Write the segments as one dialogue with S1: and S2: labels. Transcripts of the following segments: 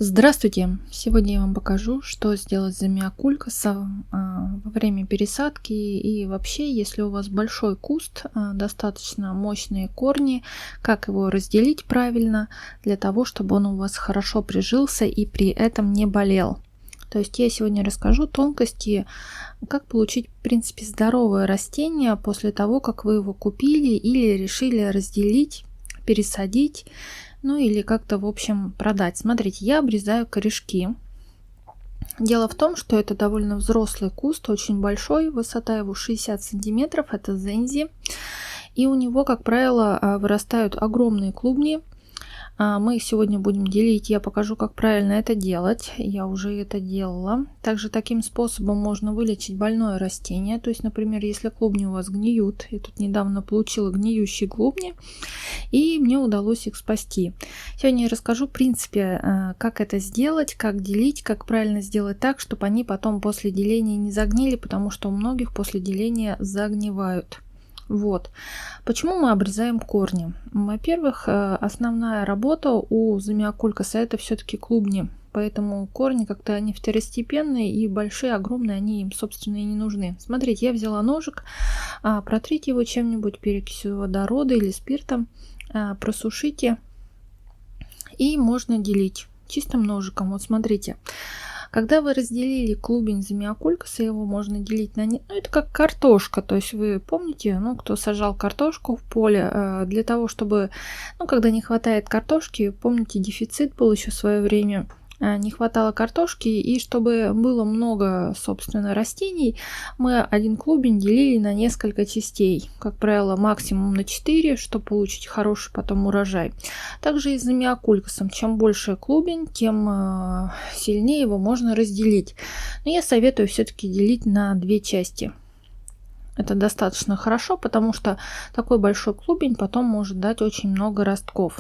S1: Здравствуйте! Сегодня я вам покажу, что сделать с замиокулькасом во время пересадки и вообще, если у вас большой куст, достаточно мощные корни, как его разделить правильно, для того, чтобы он у вас хорошо прижился и при этом не болел. То есть я сегодня расскажу тонкости, как получить, в принципе, здоровое растение после того, как вы его купили или решили разделить, пересадить. Ну или как-то, в общем, продать. Смотрите, я обрезаю корешки. Дело в том, что это довольно взрослый куст, очень большой, высота его 60 сантиметров, это зензи. И у него, как правило, вырастают огромные клубни. Мы их сегодня будем делить, я покажу, как правильно это делать. Я уже это делала. Также таким способом можно вылечить больное растение. То есть, например, если клубни у вас гниют, я тут недавно получила гниющие клубни, и мне удалось их спасти. Сегодня я расскажу, в принципе, как это сделать, как делить, как правильно сделать так, чтобы они потом после деления не загнили, потому что у многих после деления загнивают. Вот. Почему мы обрезаем корни? Во-первых, основная работа у замиокулькаса это все-таки клубни, поэтому корни как-то они второстепенные и большие, огромные, они им, собственно, и не нужны. Смотрите, я взяла ножик, протрите его чем-нибудь, перекисью водорода или спиртом, просушите, и можно делить чистым ножиком. Вот смотрите. Когда вы разделили клубень замиокулькаса, его можно делить на... Ну, это как картошка, то есть вы помните, ну, кто сажал картошку в поле, для того, чтобы, ну, когда не хватает картошки, помните, дефицит был еще в свое время, не хватало картошки, и чтобы было много, собственно, растений, мы один клубень делили на несколько частей, как правило, максимум на 4, чтобы получить хороший потом урожай. Также и с замиокулькасом, чем больше клубень, тем сильнее его можно разделить. Но я советую все-таки делить на 2 части. Это достаточно хорошо, потому что такой большой клубень потом может дать очень много ростков.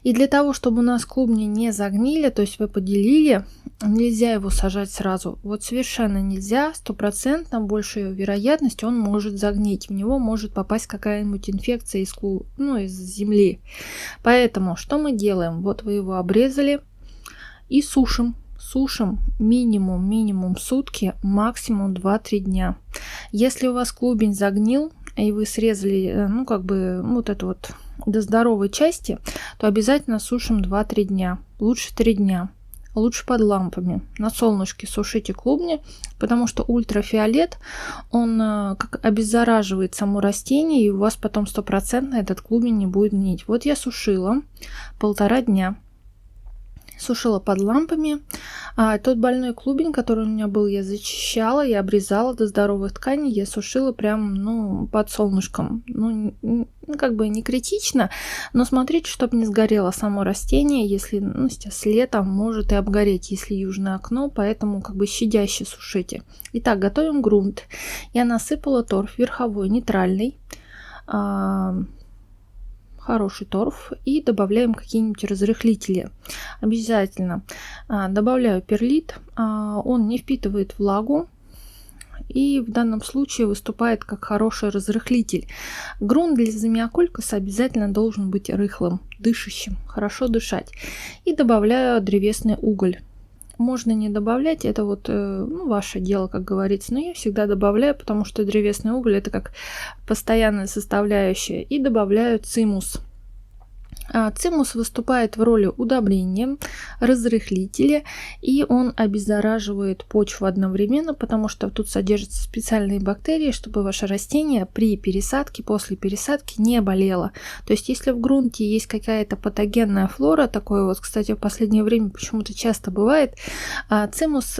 S1: И для того, чтобы у нас клубни не загнили, то есть вы поделили, нельзя его сажать сразу. Вот совершенно нельзя, 100% большей вероятностью он может загнить. В него может попасть какая-нибудь инфекция из земли. Поэтому что мы делаем? Вот вы его обрезали и сушим. Сушим минимум сутки, максимум 2-3 дня. Если у вас клубень загнил, и вы срезали, вот это вот до здоровой части, то обязательно сушим 2-3 дня, лучше 3 дня, лучше под лампами. На солнышке сушите клубни, потому что ультрафиолет, он как обеззараживает само растение, и у вас потом 100% этот клубень не будет гнить. Вот я сушила 1,5 дня. Сушила под лампами. Тот больной клубень, который у меня был, я зачищала, я обрезала до здоровых тканей, я сушила прям, под солнышком. Как бы не критично, но смотрите, чтобы не сгорело само растение, если, сейчас летом может и обгореть, если южное окно, поэтому как бы щадяще сушите. Итак, готовим грунт. Я насыпала торф верховой, нейтральный, хороший торф, и добавляем какие-нибудь разрыхлители. Обязательно добавляю перлит, он не впитывает влагу и в данном случае выступает как хороший разрыхлитель. Грунт для замиокулькаса обязательно должен быть рыхлым, дышащим, хорошо дышать. И добавляю древесный уголь. Можно не добавлять, это вот ваше дело, как говорится, но я всегда добавляю, потому что древесный уголь это как постоянная составляющая. И добавляю цимус. Цимус выступает в роли удобрения, разрыхлителя, и он обеззараживает почву одновременно, потому что тут содержатся специальные бактерии, чтобы ваше растение при пересадке, после пересадки не болело. То есть, если в грунте есть какая-то патогенная флора, такое вот, кстати, в последнее время почему-то часто бывает, цимус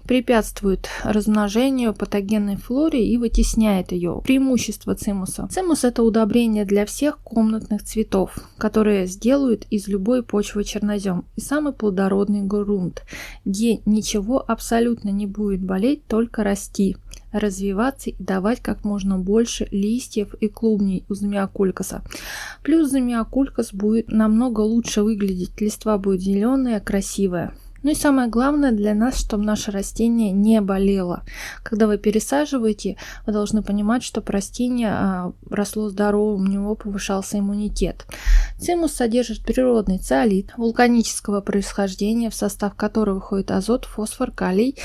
S1: препятствует размножению патогенной флоре и вытесняет ее. Преимущество цимуса. Цимус это удобрение для всех комнатных цветов, которые сделают из любой почвы чернозем. И самый плодородный грунт, где ничего абсолютно не будет болеть, только расти, развиваться и давать как можно больше листьев и клубней у замиокулькаса. Плюс замиокулькас будет намного лучше выглядеть, листва будет зеленая, красивая. Ну и самое главное для нас, чтобы наше растение не болело. Когда вы пересаживаете, вы должны понимать, чтобы растение росло здоровым, у него повышался иммунитет. Цимус содержит природный циолит вулканического происхождения, в состав которого входит азот, фосфор, калий.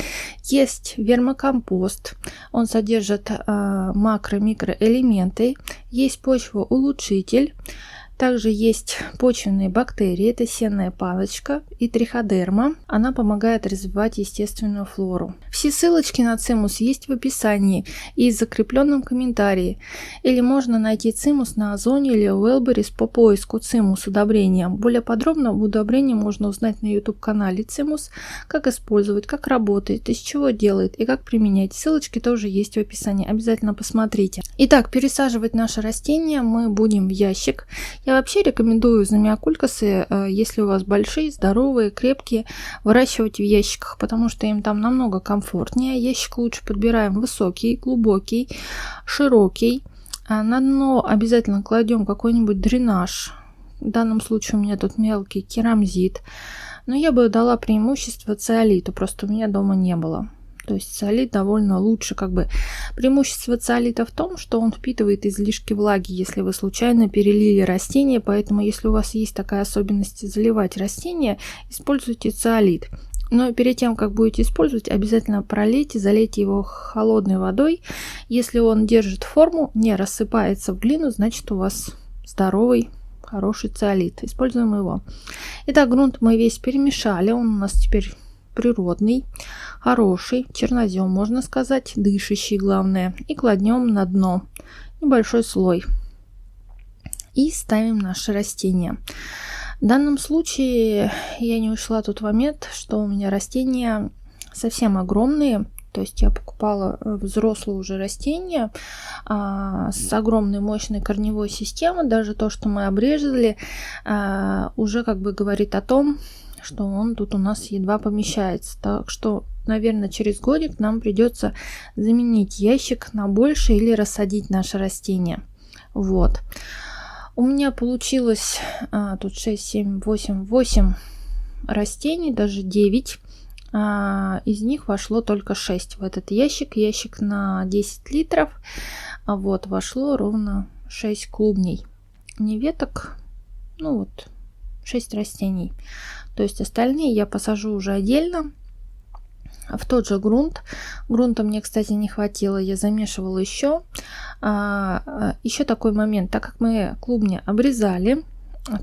S1: Есть вермикомпост, он содержит макро-микроэлементы. Есть почвоулучшитель. Также есть почвенные бактерии, это сенная палочка и триходерма. Она помогает развивать естественную флору. Все ссылочки на цимус есть в описании и в закрепленном комментарии. Или можно найти цимус на Озоне или Wildberries по поиску цимус удобрения. Более подробно об удобрении можно узнать на YouTube-канале цимус, как использовать, как работает, из чего делает и как применять. Ссылочки тоже есть в описании, обязательно посмотрите. Итак, пересаживать наше растение мы будем в ящик. Я вообще рекомендую замиокулькасы, если у вас большие, здоровые, крепкие, выращивать в ящиках, потому что им там намного комфортнее. Ящик лучше подбираем высокий, глубокий, широкий. На дно обязательно кладем какой-нибудь дренаж. В данном случае у меня тут мелкий керамзит. Но я бы дала преимущество циолиту, просто у меня дома не было. То есть циолит довольно лучше, преимущество циолита в том, что он впитывает излишки влаги, если вы случайно перелили растение, поэтому если у вас есть такая особенность заливать растение, используйте циолит. Но перед тем, как будете использовать, обязательно пролейте, залейте его холодной водой. Если он держит форму, не рассыпается в глину, значит у вас здоровый, хороший циолит. Используем его. Итак, грунт мы весь перемешали, он у нас теперь природный, хороший, чернозем, можно сказать, дышащий, главное. И кладем на дно небольшой слой. И ставим наше растение. В данном случае я не учла тот момент, что у меня растения совсем огромные. То есть я покупала взрослые уже растения с огромной мощной корневой системой. Даже то, что мы обрезали, уже говорит о том, что он тут у нас едва помещается. Так что, наверное, через годик нам придется заменить ящик на больше или рассадить наше растение. Вот. У меня получилось тут 6, 7, 8 растений, даже 9. Из них вошло только 6 в этот ящик. Ящик на 10 литров. А вот вошло ровно 6 клубней. Не веток, 6 растений. То есть остальные я посажу уже отдельно в тот же грунт. Грунта мне, кстати, не хватило, я замешивала еще. Еще такой момент, так как мы клубни обрезали,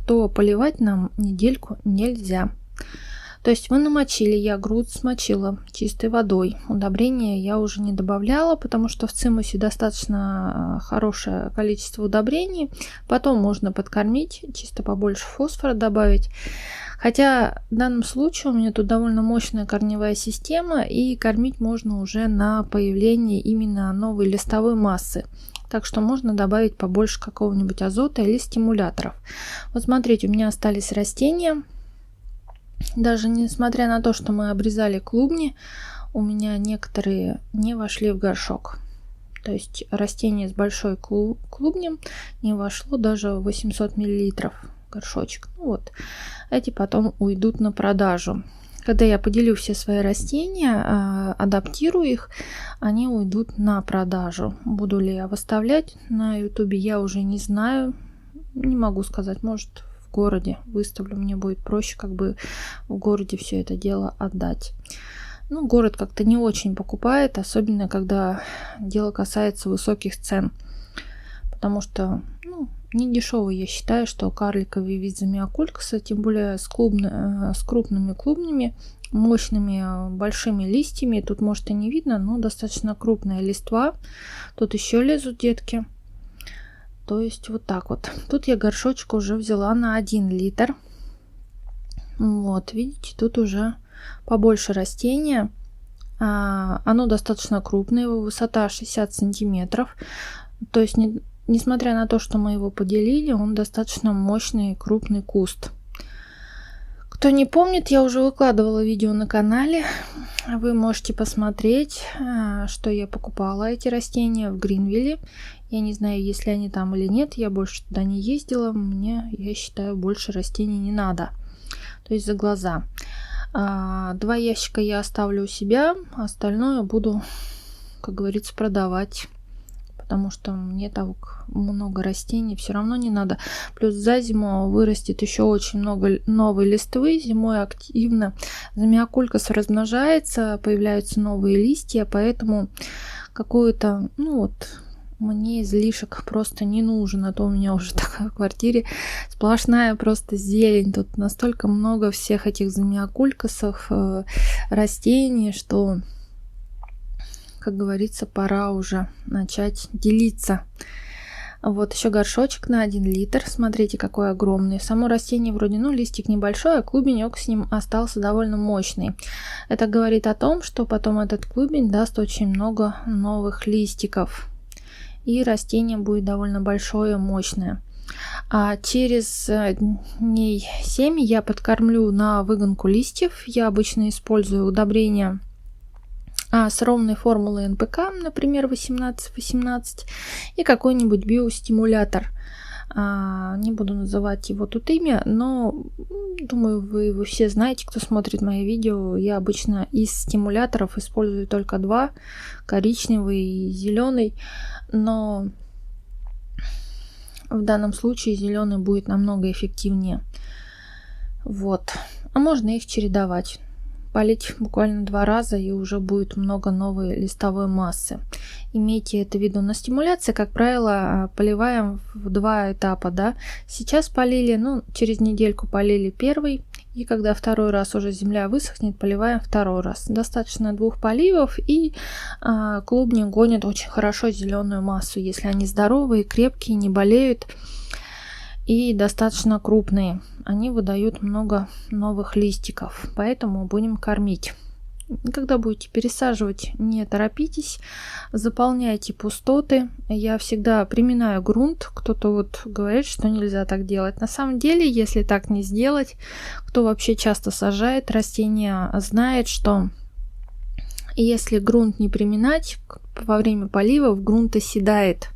S1: то поливать нам недельку нельзя. То есть вы намочили, я грунт смочила чистой водой. Удобрения я уже не добавляла, потому что в цимусе достаточно хорошее количество удобрений. Потом можно подкормить, чисто побольше фосфора добавить. Хотя в данном случае у меня тут довольно мощная корневая система, и кормить можно уже на появление именно новой листовой массы. Так что можно добавить побольше какого-нибудь азота или стимуляторов. Вот смотрите, у меня остались растения. Даже несмотря на то, что мы обрезали клубни, у меня некоторые не вошли в горшок. То есть растение с большой клубнем не вошло даже в 800 мл горшочек. Эти потом уйдут на продажу. Когда я поделю все свои растения, адаптирую их, они уйдут на продажу. Буду ли я выставлять на YouTube, я уже не знаю. Не могу сказать, может, в городе выставлю, мне будет проще в городе все это дело отдать. Город как-то не очень покупает, особенно когда дело касается высоких цен. Потому что, не дешевый, я считаю, что карликовый вид замиокулькаса, тем более с крупными клубнями, мощными большими листьями. Тут, может, и не видно, но достаточно крупная листва. Тут еще лезут детки. То есть вот так вот. Тут я горшочек уже взяла на 1 литр. Вот, видите, тут уже побольше растения. Оно достаточно крупное, его высота 60 сантиметров. То есть, несмотря на то, что мы его поделили, он достаточно мощный крупный куст. Кто не помнит, я уже выкладывала видео на канале. Вы можете посмотреть, что я покупала эти растения в Гринвилле. Я не знаю, есть ли они там или нет. Я больше туда не ездила. Мне, я считаю, больше растений не надо. То есть за глаза. 2 ящика я оставлю у себя, а остальное буду, как говорится, продавать. Потому что мне так много растений все равно не надо. Плюс за зиму вырастет еще очень много новой листвы. Зимой активно замиокулькас размножается, появляются новые листья, поэтому какую-то, мне излишек просто не нужен. А то у меня уже такая в квартире сплошная просто зелень. Тут настолько много всех этих замиокулькасов, растений, что, как говорится, пора уже начать делиться. Вот еще горшочек на 1 литр. Смотрите, какой огромный. Само растение вроде, листик небольшой, а клубенек с ним остался довольно мощный. Это говорит о том, что потом этот клубень даст очень много новых листиков. И растение будет довольно большое, мощное. А через дней 7 я подкормлю на выгонку листьев. Я обычно использую удобрения с ровной формулой НПК, например, 18-18, и какой-нибудь биостимулятор. Не буду называть его тут имя, но думаю, вы все знаете, кто смотрит мои видео. Я обычно из стимуляторов использую только 2, коричневый и зеленый, но в данном случае зеленый будет намного эффективнее. Вот. А можно их чередовать. Полить буквально 2 раза, и уже будет много новой листовой массы. Имейте это в виду. На стимуляции, как правило, поливаем в 2 этапа. Да? Сейчас полили, через недельку полили 1, и когда 2 раз уже земля высохнет, поливаем 2 раз. Достаточно 2 поливов, и клубни гонят очень хорошо зеленую массу, если они здоровые, крепкие, не болеют и достаточно крупные. Они выдают много новых листиков, поэтому будем кормить. Когда будете пересаживать, не торопитесь, заполняйте пустоты. Я всегда приминаю грунт. Кто-то говорит, что нельзя так делать. На самом деле, если так не сделать, кто вообще часто сажает растения, знает, что если грунт не приминать, во время поливов грунт оседает.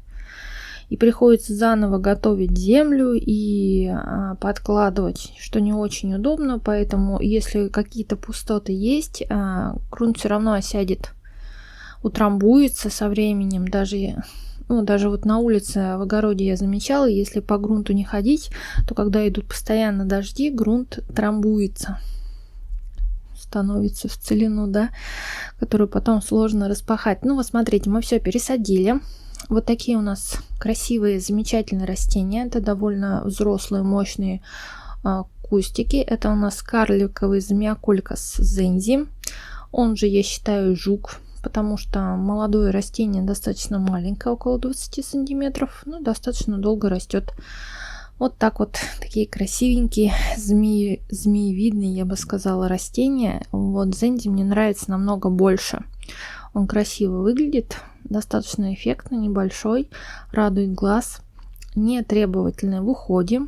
S1: И приходится заново готовить землю и подкладывать, что не очень удобно. Поэтому, если какие-то пустоты есть, грунт все равно осядет, утрамбуется со временем. Даже на улице, в огороде я замечала, если по грунту не ходить, то когда идут постоянно дожди, грунт трамбуется, становится в целину, которую потом сложно распахать. Вот смотрите, мы все пересадили. Вот такие у нас красивые, замечательные растения. Это довольно взрослые, мощные кустики. Это у нас карликовый замиокулькас зензи. Он же, я считаю, жук, потому что молодое растение достаточно маленькое, около 20 сантиметров, но достаточно долго растет. Вот так вот, такие красивенькие, змеевидные, я бы сказала, растения. Вот зензи мне нравится намного больше. Он красиво выглядит, достаточно эффектно, небольшой, радует глаз, не требовательный в уходе.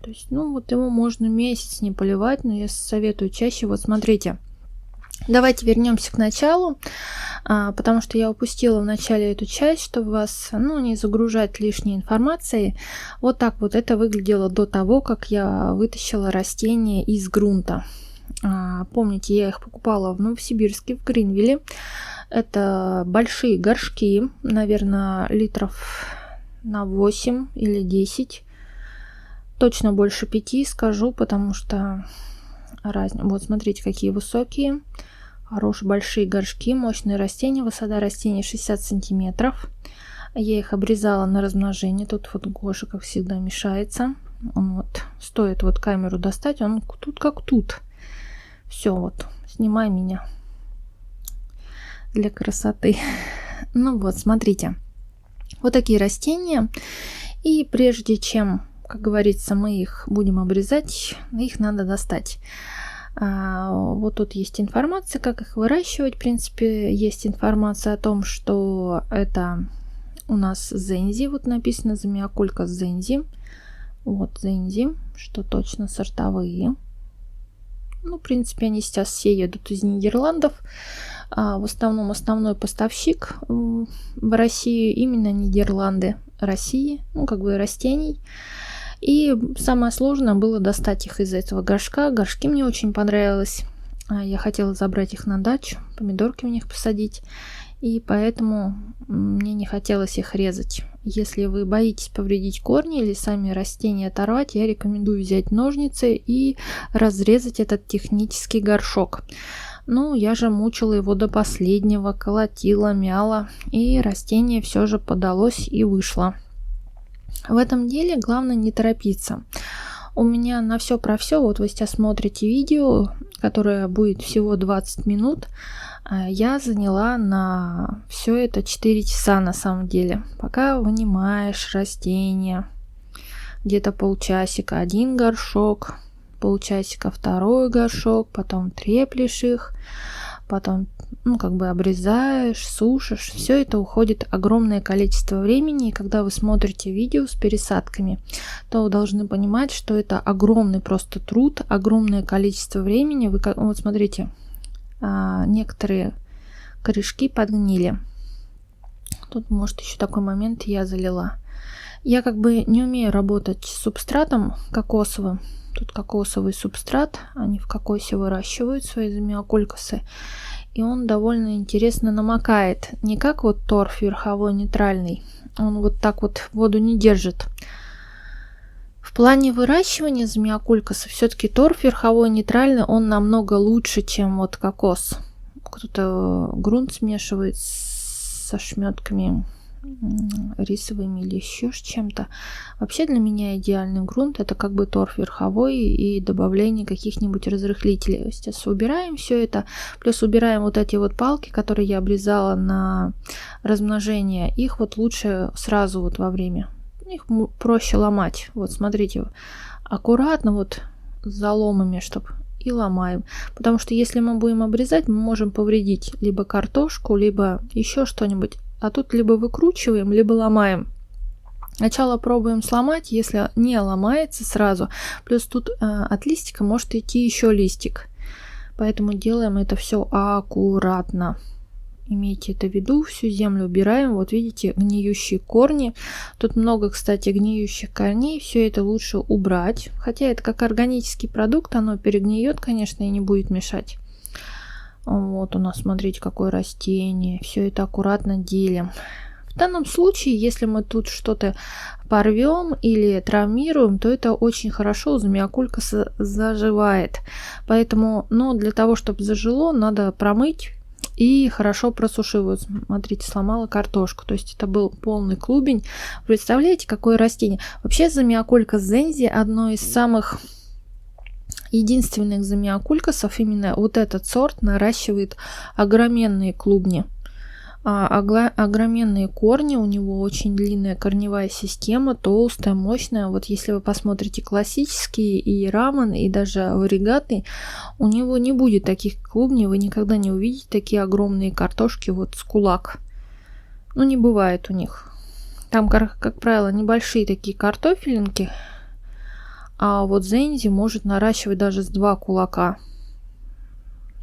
S1: То есть, его можно месяц не поливать, но я советую чаще. Вот смотрите, давайте вернемся к началу, потому что я упустила в начале эту часть, чтобы вас не загружать лишней информацией. Вот так вот это выглядело до того, как я вытащила растения из грунта. Помните, я их покупала в Новосибирске, в Гринвилле. Это большие горшки, наверное, литров на 8 или 10. Точно больше 5 скажу, потому что разница. Вот смотрите, какие высокие, хорошие большие горшки, мощные растения. Высота растений 60 сантиметров. Я их обрезала на размножение. Тут Гоша, как всегда, мешается. Стоит камеру достать, он тут как тут. Все, снимай меня для красоты. Смотрите. Вот такие растения. И прежде чем, как говорится, мы их будем обрезать, их надо достать. Вот тут есть информация, как их выращивать. В принципе, есть информация о том, что это у нас зензи. Вот написано замиокулькас зензи. Вот зензи, что точно сортовые. В принципе, они сейчас все едут из Нидерландов. В основном основной поставщик в Россию именно Нидерланды России, растений. И самое сложное было достать их из этого горшка. Горшки мне очень понравилось. Я хотела забрать их на дачу, помидорки в них посадить, и поэтому мне не хотелось их резать. Если вы боитесь повредить корни или сами растения оторвать, я рекомендую взять ножницы и разрезать этот технический горшок. Ну, я же мучила его до последнего, колотила, мяла, и растение все же подалось и вышло. В этом деле главное не торопиться. У меня на все про все, вот вы сейчас смотрите видео, которое будет всего 20 минут, я заняла на все это 4 часа на самом деле. Пока вынимаешь растения, где-то полчасика один горшок, полчасика второй горшок, потом треплешь их, потом обрезаешь, сушишь. Все это уходит огромное количество времени, и когда вы смотрите видео с пересадками, то вы должны понимать, что это огромный просто труд, огромное количество времени. Вот смотрите, некоторые корешки подгнили. Тут может еще такой момент я залила. Я не умею работать с субстратом кокосовым. Тут кокосовый субстрат, они в кокосе выращивают свои замиокулькасы. И он довольно интересно намокает. Не как вот торф верховой нейтральный. Он вот так вот воду не держит. В плане выращивания замиокулькаса все-таки торф верховой нейтральный, он намного лучше, чем вот кокос. Кто-то грунт смешивает со шметками рисовыми или еще с чем-то. Вообще для меня идеальный грунт это торф верховой и добавление каких-нибудь разрыхлителей. Сейчас убираем все это, плюс убираем вот эти вот палки, которые я обрезала на размножение. Их вот лучше сразу вот во время. Их проще ломать. Вот смотрите, аккуратно вот с заломами, чтобы и ломаем. Потому что если мы будем обрезать, мы можем повредить либо картошку, либо еще что-нибудь. А тут либо выкручиваем, либо ломаем. Сначала пробуем сломать, если не ломается сразу. Плюс тут от листика может идти еще листик. Поэтому делаем это все аккуратно. Имейте это в виду. Всю землю убираем. Вот видите, гниющие корни. Тут много, кстати, гниющих корней. Все это лучше убрать. Хотя это как органический продукт. Оно перегниет, конечно, и не будет мешать. Вот у нас, смотрите, какое растение. Все это аккуратно делим. В данном случае, если мы тут что-то порвем или травмируем, то это очень хорошо у замиокулькаса заживает. Поэтому, для того, чтобы зажило, надо промыть и хорошо просушить. Вот, смотрите, сломала картошку. То есть это был полный клубень. Представляете, какое растение? Вообще замиокулькас зензи одно из самых единственных замиокулькасов, именно вот этот сорт наращивает огроменные клубни. Огроменные корни, у него очень длинная корневая система, толстая, мощная. Вот если вы посмотрите классические и раман, и даже варигатный, у него не будет таких клубней, вы никогда не увидите такие огромные картошки вот с кулак. Не бывает у них. Там, как правило, небольшие такие картофелинки. А вот зензи может наращивать даже с 2 кулака.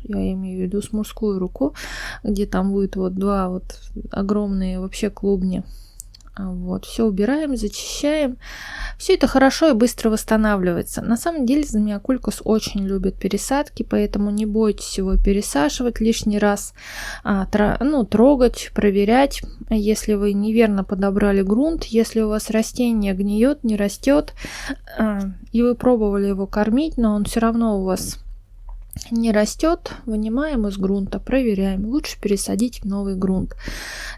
S1: Я имею в виду с мужскую руку, где там будет вот 2 вот огромные вообще клубни. Вот, все убираем, зачищаем. Все это хорошо и быстро восстанавливается. На самом деле замиокулькас очень любит пересадки, поэтому не бойтесь его пересаживать лишний раз, трогать, проверять. Если вы неверно подобрали грунт, если у вас растение гниет, не растет, и вы пробовали его кормить, но он все равно у вас не растет, вынимаем из грунта, проверяем. Лучше пересадить в новый грунт.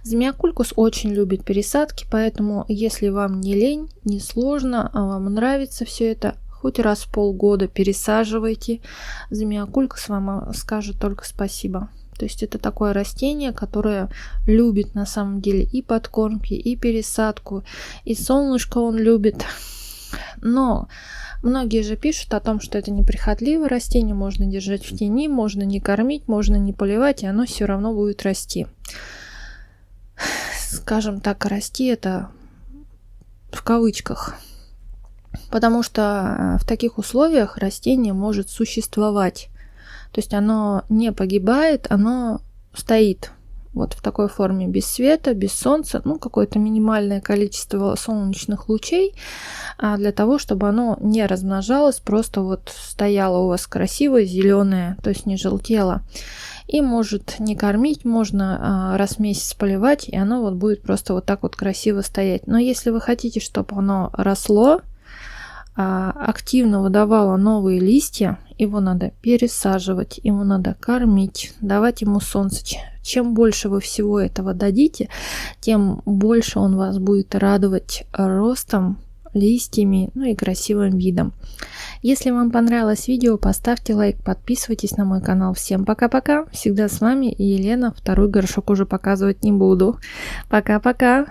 S1: Замиокулькас очень любит пересадки, поэтому если вам не лень, не сложно, а вам нравится все это, хоть раз в полгода пересаживайте. Замиокулькас вам скажет только спасибо. То есть это такое растение, которое любит на самом деле и подкормки, и пересадку, и солнышко он любит. Но многие же пишут о том, что это неприхотливое растение, можно держать в тени, можно не кормить, можно не поливать, и оно все равно будет расти. Скажем так, расти это в кавычках. Потому что в таких условиях растение может существовать. То есть оно не погибает, оно стоит. вот в такой форме, без света, без солнца, ну, какое-то минимальное количество солнечных лучей, для того, чтобы оно не размножалось, просто вот стояло у вас красивое, зеленое, то есть не желтело. И может не кормить, можно раз в месяц поливать, и оно вот будет просто вот так вот красиво стоять. Но если вы хотите, чтобы оно росло, активно выдавало новые листья, его надо пересаживать, ему надо кормить, давать ему солнце. Чем больше вы всего этого дадите, тем больше он вас будет радовать ростом, листьями, ну и красивым видом. Если вам понравилось видео, поставьте лайк, подписывайтесь на мой канал. Всем пока-пока. Всегда с вами Елена. Второй горшок уже показывать не буду. Пока-пока.